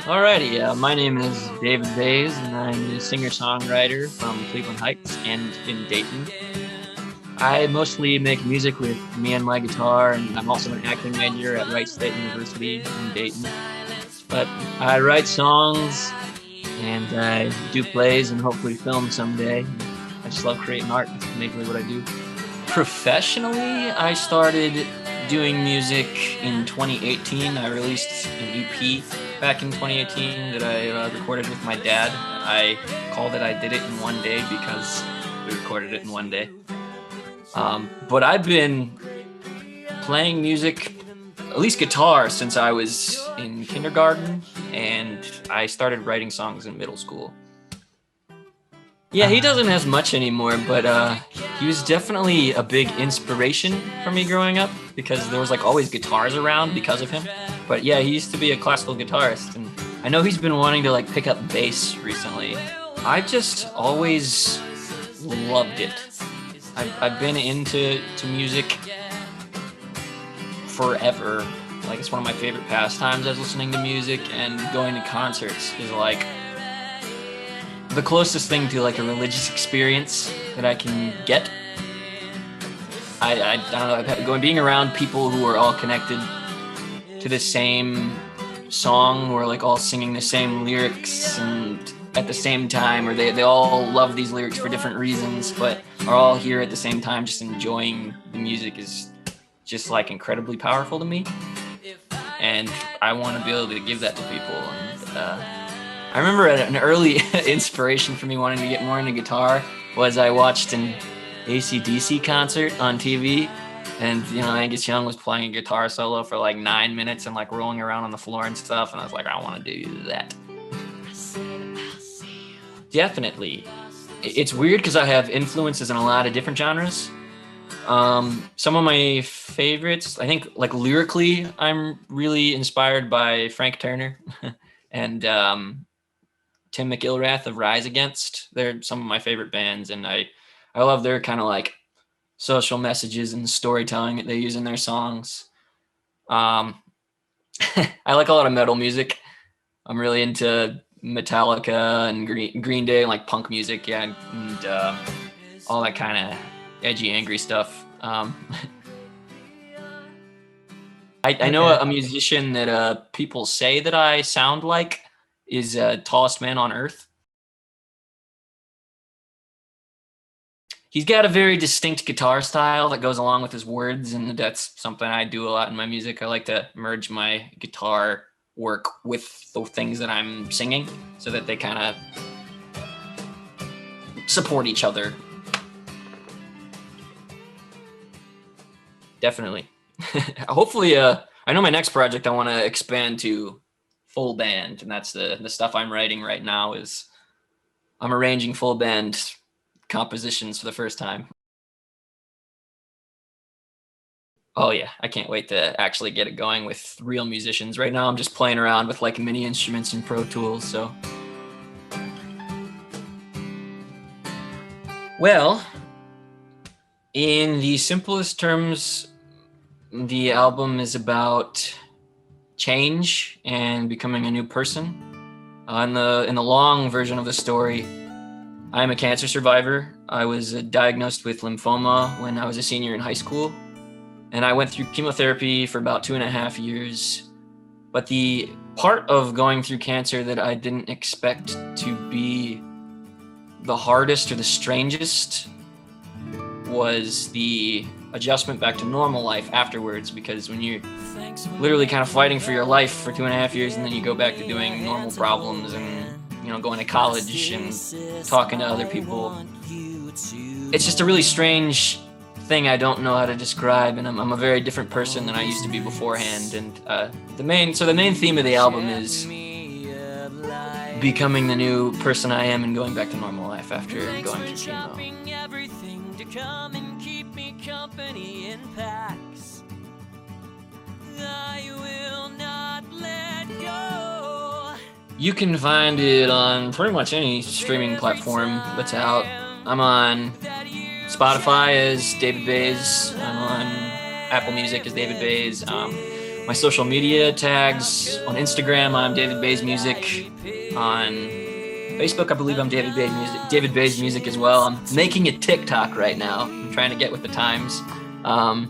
Alrighty, my name is David Bays, and I'm a singer-songwriter from Cleveland Heights and in Dayton. I mostly make music with me and my guitar, and I'm also an acting major at Wright State University in Dayton. But I write songs, and I do plays, and hopefully film someday. I just love creating art. That's mainly what I do. Professionally, I started doing music in 2018. I released an EP back in 2018 that I recorded with my dad. I called it I Did It in One Day because we recorded it in one day. But I've been playing music, at least guitar, since I was in kindergarten, and I started writing songs in middle school. Yeah, he doesn't have much anymore, but he was definitely a big inspiration for me growing up because there was like always guitars around because of him. But yeah, he used to be a classical guitarist, and I know he's been wanting to like pick up bass recently. I just always loved it. I've been into music forever. Like, it's one of my favorite pastimes as listening to music, and going to concerts is like the closest thing to like a religious experience that I can get. I don't know, being around people who are all connected to the same song, who are like all singing the same lyrics and at the same time, or they all love these lyrics for different reasons, but are all here at the same time just enjoying the music, is just like incredibly powerful to me. And I want to be able to give that to people. And I remember an early inspiration for me wanting to get more into guitar was I watched an AC/DC concert on TV, and Angus Young was playing a guitar solo for like 9 minutes and like rolling around on the floor and stuff, and I was like, I want to do that. Definitely. It's weird because I have influences in a lot of different genres. Some of my favorites, I think, like lyrically, I'm really inspired by Frank Turner and Tim McIlrath of Rise Against. They're some of my favorite bands, and I love their kind of like social messages and storytelling that they use in their songs. I like a lot of metal music. I'm really into Metallica and Green Day and like punk music, yeah, and all that kind of edgy, angry stuff. I know a musician that people say that I sound like is Tallest Man on Earth. He's got a very distinct guitar style that goes along with his words, and that's something I do a lot in my music. I like to merge my guitar work with the things that I'm singing so that they kind of support each other. Definitely. Hopefully, I know my next project I want to expand to full band, and that's the stuff I'm writing right now. Is I'm arranging full band compositions for the first time. Oh yeah, I can't wait to actually get it going with real musicians. Right now I'm just playing around with like mini instruments and Pro Tools, so. Well, in the simplest terms, the album is about change and becoming a new person. In the long version of the story, I'm a cancer survivor. I was diagnosed with lymphoma when I was a senior in high school, and I went through chemotherapy for about 2.5 years. But the part of going through cancer that I didn't expect to be the hardest or the strangest was the adjustment back to normal life afterwards, because when you're literally kind of fighting for your life for 2.5 years and then you go back to doing normal problems and going to college and talking to other people, it's just a really strange thing I don't know how to describe, and I'm a very different person than I used to be beforehand. And the main theme of the album is becoming the new person I am and going back to normal life after going through chemo. You can find it on pretty much any streaming platform that's out. I'm on Spotify as David Bays. I'm on Apple Music as David Bays. My my social media tags. On Instagram, I'm David Bays Music. On Facebook, I believe I'm David Bays Music as well. I'm making a TikTok right now. I'm trying to get with the times. On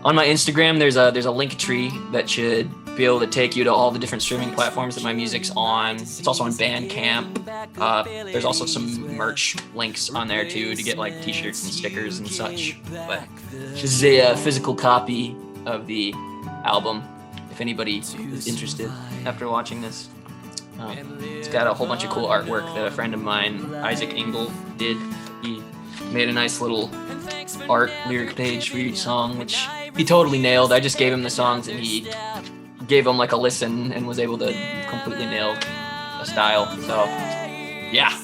my Instagram, there's a link tree that should be able to take you to all the different streaming platforms that my music's on. It's also on Bandcamp. There's also some merch links on there too to get like t-shirts and stickers and such. But this is a physical copy of the album if anybody is interested after watching this. It's got a whole bunch of cool artwork that a friend of mine, Isaac Engel, did. He made a nice little art lyric page for each song, which he totally nailed. I just gave him the songs and he gave them like a listen and was able to completely nail a style. So yeah.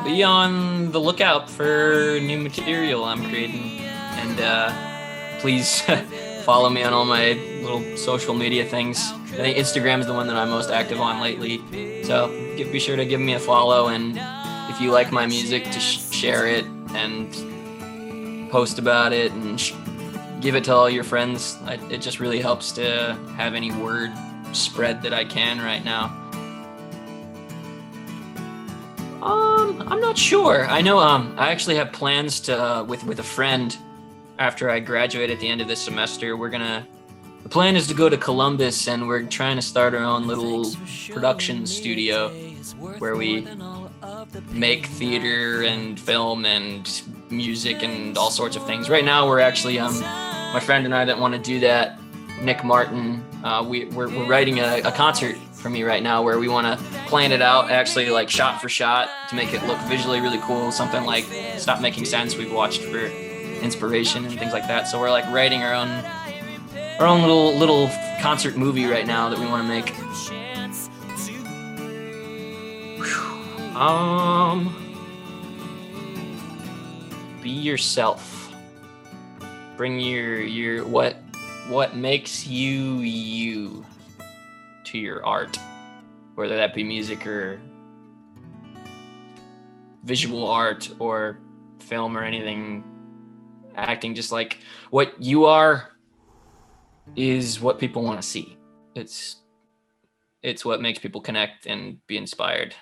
Be on the lookout for new material I'm creating, and please follow me on all my little social media things. I think Instagram is the one that I'm most active on lately, so be sure to give me a follow, and if you like my music, to share it and post about it and give it to all your friends. It just really helps to have any word spread that I can right now. I'm not sure. I know I actually have plans to with a friend after I graduate at the end of this semester. The plan is to go to Columbus, and we're trying to start our own little production studio where we make theater and film and music and all sorts of things. Right now we're actually my friend and I that want to do that, Nick Martin, we're writing a concert for me right now where we want to plan it out actually like shot for shot to make it look visually really cool, something like Stop Making Sense we've watched for inspiration and things like that. So we're like writing our own little concert movie right now that we want to make. Be yourself. Bring your what makes you to your art, whether that be music or visual art or film or anything, acting. Just like what you are is what people want to see. It's what makes people connect and be inspired.